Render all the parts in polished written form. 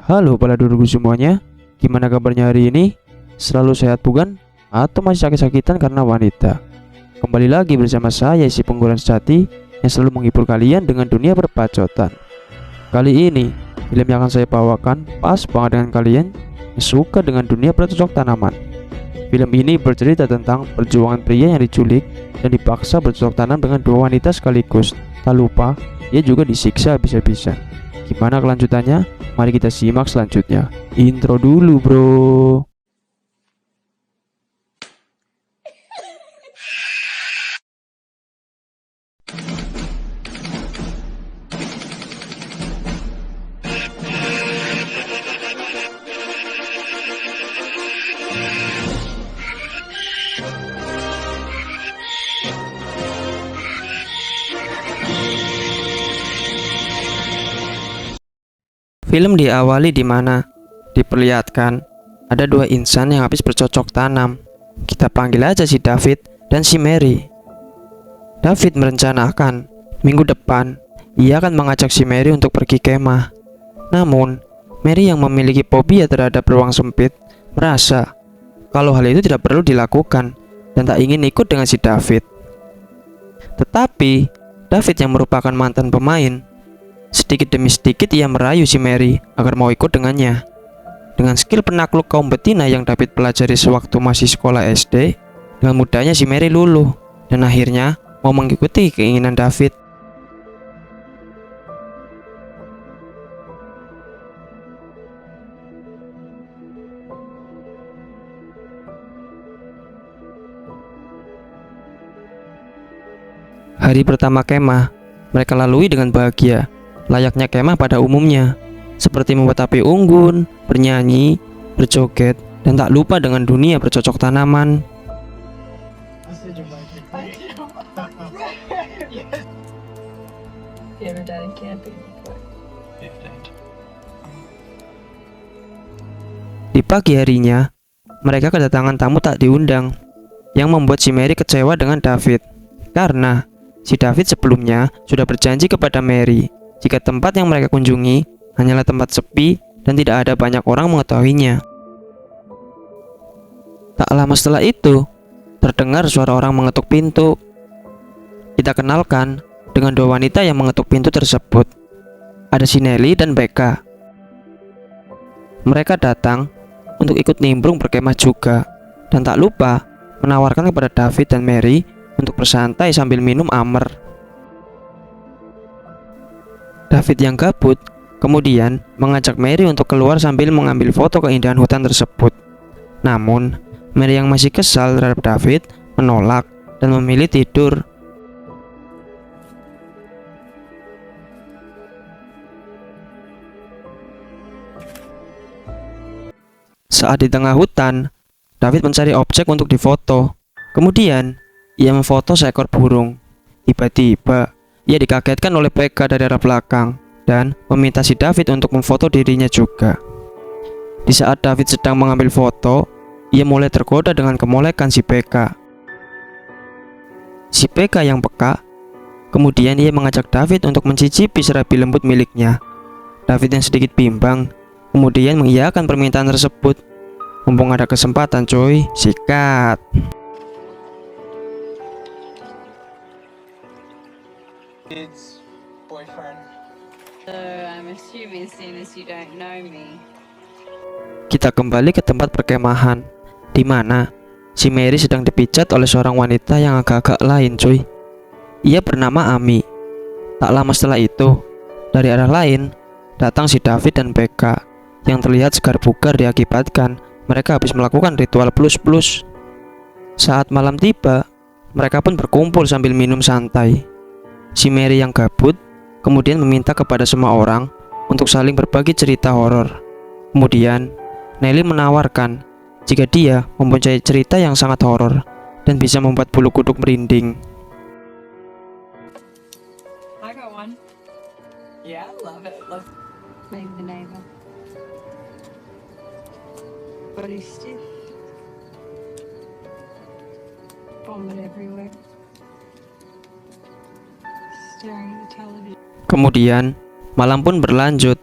Halo para durugu semuanya, gimana kabarnya hari ini? Selalu sehat bukan? Atau masih sakit-sakitan karena wanita? Kembali lagi bersama saya si penggulan sejati yang selalu menghibur kalian dengan dunia perbacotan. Kali ini, film yang akan saya bawakan pas banget dengan kalian yang suka dengan dunia bercocok tanaman. Film ini bercerita tentang perjuangan pria yang diculik dan dipaksa bercocok tanam dengan dua wanita sekaligus. Tak lupa, ia juga disiksa habis-habisan. Gimana kelanjutannya? Mari kita simak selanjutnya. Intro dulu, bro. Film diawali di mana diperlihatkan ada dua insan yang habis bercocok tanam. Kita panggil aja si David dan si Mary. David merencanakan minggu depan ia akan mengajak si Mary untuk pergi kemah. Namun, Mary yang memiliki fobia terhadap ruang sempit merasa kalau hal itu tidak perlu dilakukan dan tak ingin ikut dengan si David. Tetapi, David yang merupakan mantan pemain, sedikit demi sedikit ia merayu si Mary agar mau ikut dengannya. Dengan skill penakluk kaum betina yang David pelajari sewaktu masih sekolah SD, dengan mudahnya si Mary luluh dan akhirnya mau mengikuti keinginan David. Hari pertama kemah, mereka lalui dengan bahagia, layaknya kemah pada umumnya, seperti membuat api unggun, bernyanyi, berjoget, dan tak lupa dengan dunia bercocok tanaman. Di pagi harinya, mereka kedatangan tamu tak diundang, yang membuat si Mary kecewa dengan David, karena si David sebelumnya sudah berjanji kepada Mary jika tempat yang mereka kunjungi hanyalah tempat sepi dan tidak ada banyak orang mengetahuinya. Tak lama setelah itu, terdengar suara orang mengetuk pintu. Kita kenalkan dengan dua wanita yang mengetuk pintu tersebut. Ada si Nelly dan Becca. Mereka datang untuk ikut nimbrung berkemah juga, dan tak lupa menawarkan kepada David dan Mary untuk bersantai sambil minum amer. David yang gabut kemudian mengajak Mary untuk keluar sambil mengambil foto keindahan hutan tersebut. Namun, Mary yang masih kesal terhadap David menolak dan memilih tidur. Saat di tengah hutan, David mencari objek untuk difoto. Kemudian, ia memfoto seekor burung. Tiba-tiba, ia dikagetkan oleh Becca dari arah belakang dan meminta si David untuk memfoto dirinya juga. Di saat David sedang mengambil foto, ia mulai tergoda dengan kemolekan si Becca. Si Becca yang peka, kemudian ia mengajak David untuk mencicipi serabi lembut miliknya. David yang sedikit bimbang, kemudian mengiyakan permintaan tersebut. Mumpung ada kesempatan coy, sikat. Kita kembali ke tempat perkemahan, di mana si Mary sedang dipijat oleh seorang wanita yang agak-agak lain cuy. Ia bernama Ami. Tak lama setelah itu, dari arah lain datang si David dan Becca yang terlihat segar bugar diakibatkan mereka habis melakukan ritual plus-plus. Saat malam tiba, mereka pun berkumpul sambil minum santai. Si Mary yang gabut kemudian meminta kepada semua orang untuk saling berbagi cerita horor. Kemudian Nelly menawarkan jika dia mempunyai cerita yang sangat horor dan bisa membuat bulu kuduk merinding. I got one. Yeah, I love it. Love maybe the neighbor. Body stiff. Vomit everywhere. staring at the television. Kemudian, malam pun berlanjut.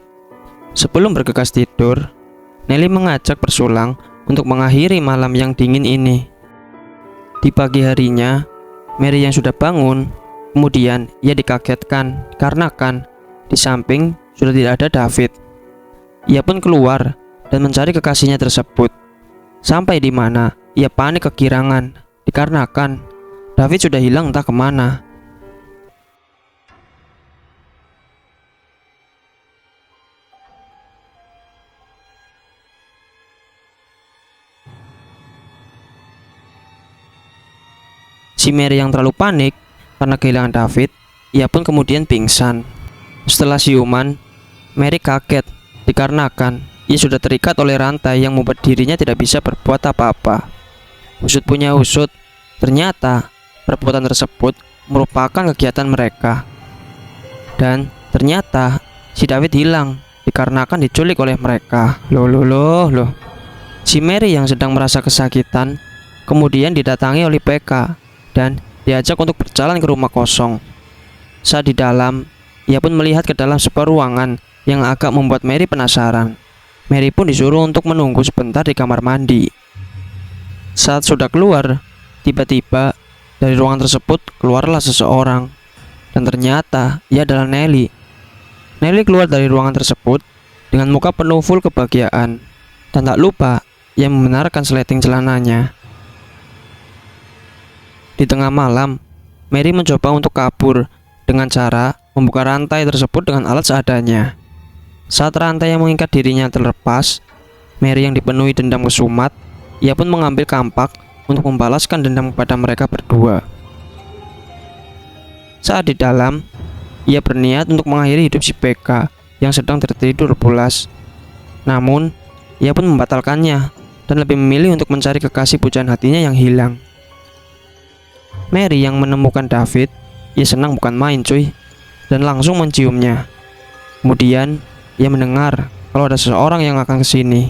Sebelum bergegas tidur, Nelly mengajak bersulang untuk mengakhiri malam yang dingin ini. Di pagi harinya, Mary yang sudah bangun, kemudian ia dikagetkan karena di samping sudah tidak ada David. Ia pun keluar dan mencari kekasihnya tersebut. Sampai di mana, ia panik kegirangan dikarenakan David sudah hilang entah kemana. Si Mary yang terlalu panik karena kehilangan David, ia pun kemudian pingsan. Setelah siuman, Mary kaget dikarenakan ia sudah terikat oleh rantai yang membuat dirinya tidak bisa berbuat apa-apa. Usut punya usut, ternyata perbuatan tersebut merupakan kegiatan mereka. Dan ternyata si David hilang dikarenakan diculik oleh mereka. Loh. Si Mary yang sedang merasa kesakitan kemudian didatangi oleh PK dan diajak untuk berjalan ke rumah kosong. Saat di dalam, ia pun melihat ke dalam sebuah ruangan yang agak membuat Mary penasaran. Mary pun disuruh untuk menunggu sebentar di kamar mandi. Saat sudah keluar, tiba-tiba dari ruangan tersebut keluarlah seseorang. Dan ternyata ia adalah Nelly. Nelly keluar dari ruangan tersebut dengan muka penuh full kebahagiaan. Dan tak lupa, ia membenarkan seleting celananya. Di tengah malam, Mary mencoba untuk kabur dengan cara membuka rantai tersebut dengan alat seadanya. Saat rantai yang mengikat dirinya terlepas, Mary yang dipenuhi dendam kesumat, ia pun mengambil kampak untuk membalaskan dendam kepada mereka berdua. Saat di dalam, ia berniat untuk mengakhiri hidup si PK yang sedang tertidur pulas. Namun, ia pun membatalkannya dan lebih memilih untuk mencari kekasih pujaan hatinya yang hilang. Mary yang menemukan David, ia senang bukan main cuy, dan langsung menciumnya. Kemudian ia mendengar kalau ada seseorang yang akan kesini.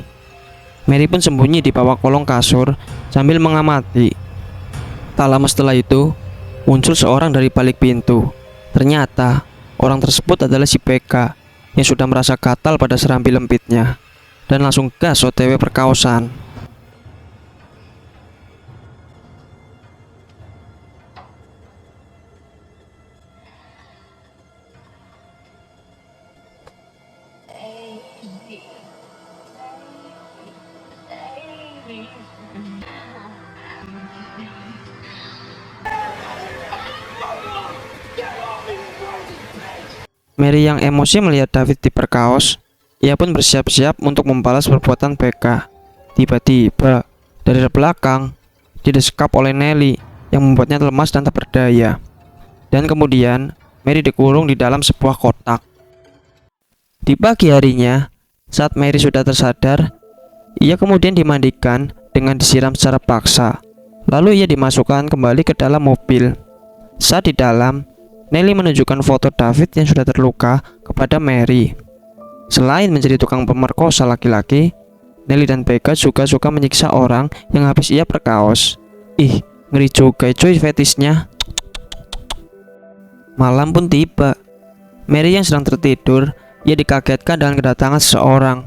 Mary pun sembunyi di bawah kolong kasur sambil mengamati. Tak lama setelah itu, muncul seorang dari balik pintu. Ternyata orang tersebut adalah si PK yang sudah merasa gatal pada serambi lempitnya dan langsung gas OTW perkaosan. Mary yang emosi melihat David diperkaos, ia pun bersiap-siap untuk membalas perbuatan PK. Tiba-tiba, dari belakang, didesak oleh Nelly yang membuatnya lemas dan tak berdaya. Dan kemudian, Mary dikurung di dalam sebuah kotak. Di pagi harinya, saat Mary sudah tersadar, ia kemudian dimandikan dengan disiram secara paksa. Lalu ia dimasukkan kembali ke dalam mobil. Saat di dalam, Nelly menunjukkan foto David yang sudah terluka kepada Mary. Selain menjadi tukang pemerkosa laki-laki, Nelly dan Becca juga suka menyiksa orang yang habis ia perkaos. Ih, ngeri juga cuy fetisnya. Malam pun tiba. Mary yang sedang tertidur, ia dikagetkan dengan kedatangan seseorang.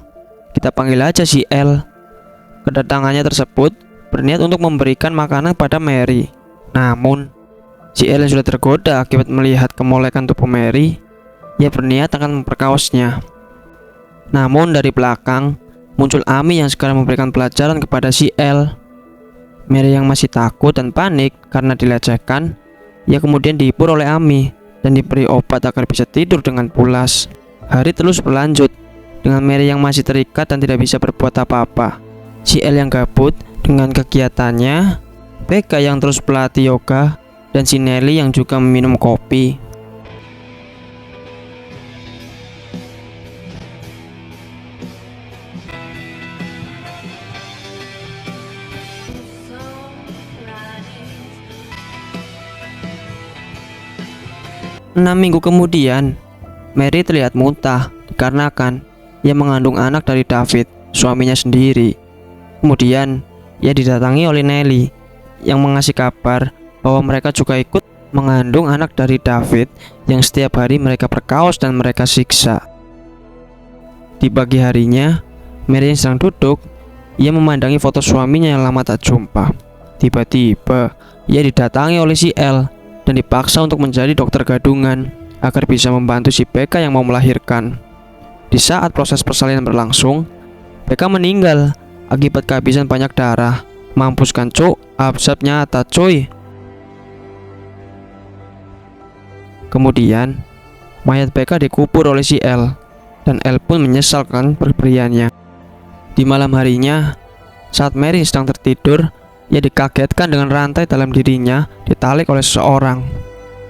Kita panggil aja si L. Kedatangannya tersebut berniat untuk memberikan makanan pada Mary. Namun si L yang sudah tergoda akibat melihat kemolekan tubuh Mary, ia berniat akan memperkaosnya. Namun dari belakang muncul Amy yang sekarang memberikan pelajaran kepada si L. Mary yang masih takut dan panik karena dilecehkan, ia kemudian dihibur oleh Amy dan diberi obat agar bisa tidur dengan pulas. Hari terus berlanjut dengan Mary yang masih terikat dan tidak bisa berbuat apa-apa. Si L yang gabut dengan kegiatannya, Becca yang terus berlatih yoga, dan si Nelly yang juga meminum kopi. Enam minggu kemudian, Mary terlihat muntah dikarenakan ia mengandung anak dari David, suaminya sendiri. Kemudian ia didatangi oleh Nelly yang mengasih kabar bahwa mereka juga ikut mengandung anak dari David yang setiap hari mereka perkaos dan mereka siksa. Di pagi harinya, Mary yang sedang duduk, ia memandangi foto suaminya yang lama tak jumpa. Tiba-tiba, ia didatangi oleh si L dan dipaksa untuk menjadi dokter gadungan agar bisa membantu si Becca yang mau melahirkan. Di saat proses persalinan berlangsung, Becca meninggal akibat kehabisan banyak darah. Mampus kan cuk, absurd nyata cuy. Kemudian, mayat Becca dikubur oleh si L dan L pun menyesalkan perperiannya. Di malam harinya, saat Mary sedang tertidur, ia dikagetkan dengan rantai dalam dirinya ditarik oleh seseorang.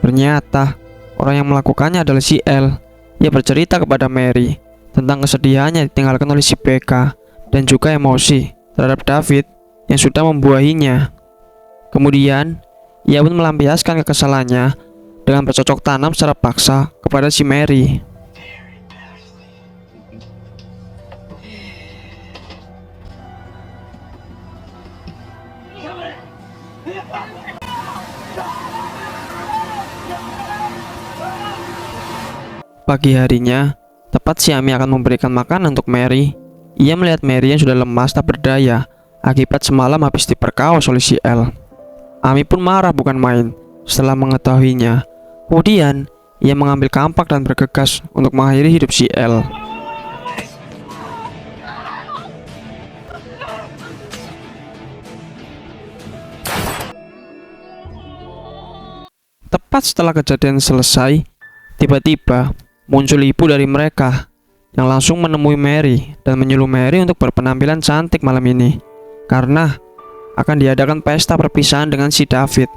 Ternyata, orang yang melakukannya adalah si L. Ia bercerita kepada Mary tentang kesedihannya ditinggalkan oleh si Becca dan juga emosi terhadap David yang sudah membuahinya. Kemudian, ia pun melampiaskan kekesalannya dengan bercocok tanam secara paksa kepada si Mary. Pagi harinya, tepat si Amy akan memberikan makanan untuk Mary. Ia melihat Mary yang sudah lemas tak berdaya akibat semalam habis diperkaos oleh si L. Amy pun marah bukan main setelah mengetahuinya. Kemudian, ia mengambil kampak dan bergegas untuk mengakhiri hidup si L. Tepat setelah kejadian selesai, tiba-tiba muncul ibu dari mereka yang langsung menemui Mary dan menyuruh Mary untuk berpenampilan cantik malam ini karena akan diadakan pesta perpisahan dengan si David.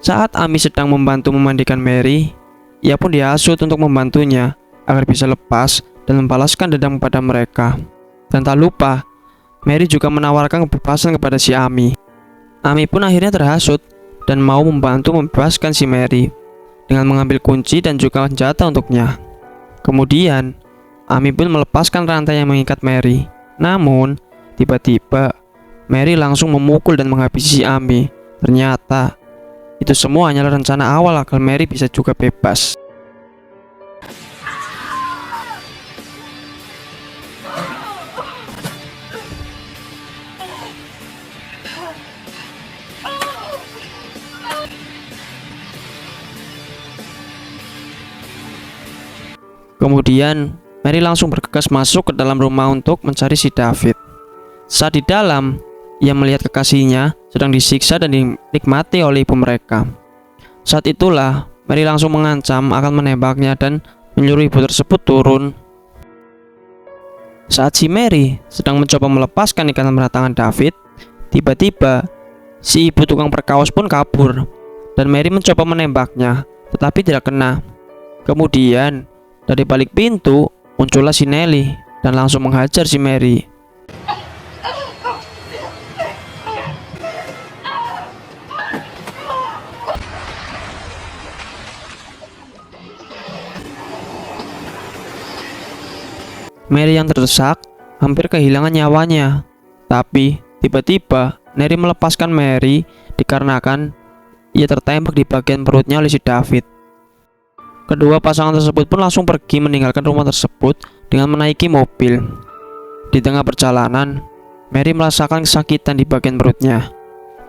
Saat Amy sedang membantu memandikan Mary, ia pun dihasut untuk membantunya agar bisa lepas dan membalaskan dendam kepada mereka. Dan tak lupa, Mary juga menawarkan kebebasan kepada si Amy. Amy pun akhirnya terhasut dan mau membantu membebaskan si Mary dengan mengambil kunci dan juga senjata untuknya. Kemudian, Amy pun melepaskan rantai yang mengikat Mary. Namun, tiba-tiba Mary langsung memukul dan menghabisi si Amy. Ternyata, itu semua hanyalah rencana awal agar Mary bisa juga bebas. Kemudian, Mary langsung bergegas masuk ke dalam rumah untuk mencari si David. Saat di dalam, ia melihat kekasihnya sedang disiksa dan dinikmati oleh ibu mereka. Saat itulah, Mary langsung mengancam akan menembaknya dan menyuruh ibu tersebut turun. Saat si Mary sedang mencoba melepaskan ikatan tangan David, tiba-tiba si ibu tukang perkaos pun kabur dan Mary mencoba menembaknya, tetapi tidak kena. Kemudian, dari balik pintu muncullah si Nelly dan langsung menghajar si Mary. Mary yang terdesak hampir kehilangan nyawanya. Tapi tiba-tiba Nelly melepaskan Mary dikarenakan ia tertembak di bagian perutnya oleh si David. Kedua pasangan tersebut pun langsung pergi meninggalkan rumah tersebut dengan menaiki mobil. Di tengah perjalanan, Mary merasakan kesakitan di bagian perutnya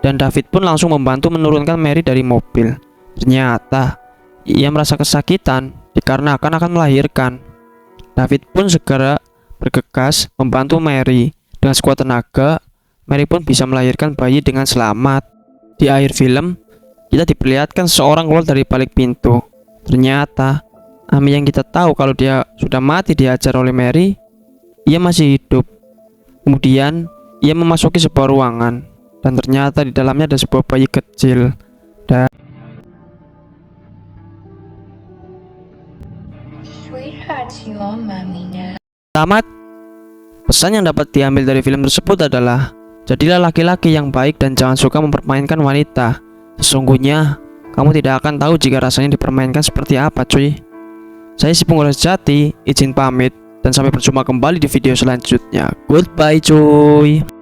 dan David pun langsung membantu menurunkan Mary dari mobil. Ternyata ia merasa kesakitan dikarenakan akan melahirkan. David pun segera bergegas membantu Mary. Dengan sekuat tenaga, Mary pun bisa melahirkan bayi dengan selamat. Di akhir film, kita diperlihatkan seorang keluar dari balik pintu. Ternyata, Amy yang kita tahu kalau dia sudah mati dihajar oleh Mary, ia masih hidup. Kemudian, ia memasuki sebuah ruangan dan ternyata di dalamnya ada sebuah bayi kecil. Dan tamat. Pesan yang dapat diambil dari film tersebut adalah jadilah laki-laki yang baik dan jangan suka mempermainkan wanita. Sesungguhnya kamu tidak akan tahu jika rasanya dipermainkan seperti apa, cuy. Saya si Pengguna Sejati, izin pamit dan sampai berjumpa kembali di video selanjutnya. Goodbye, cuy.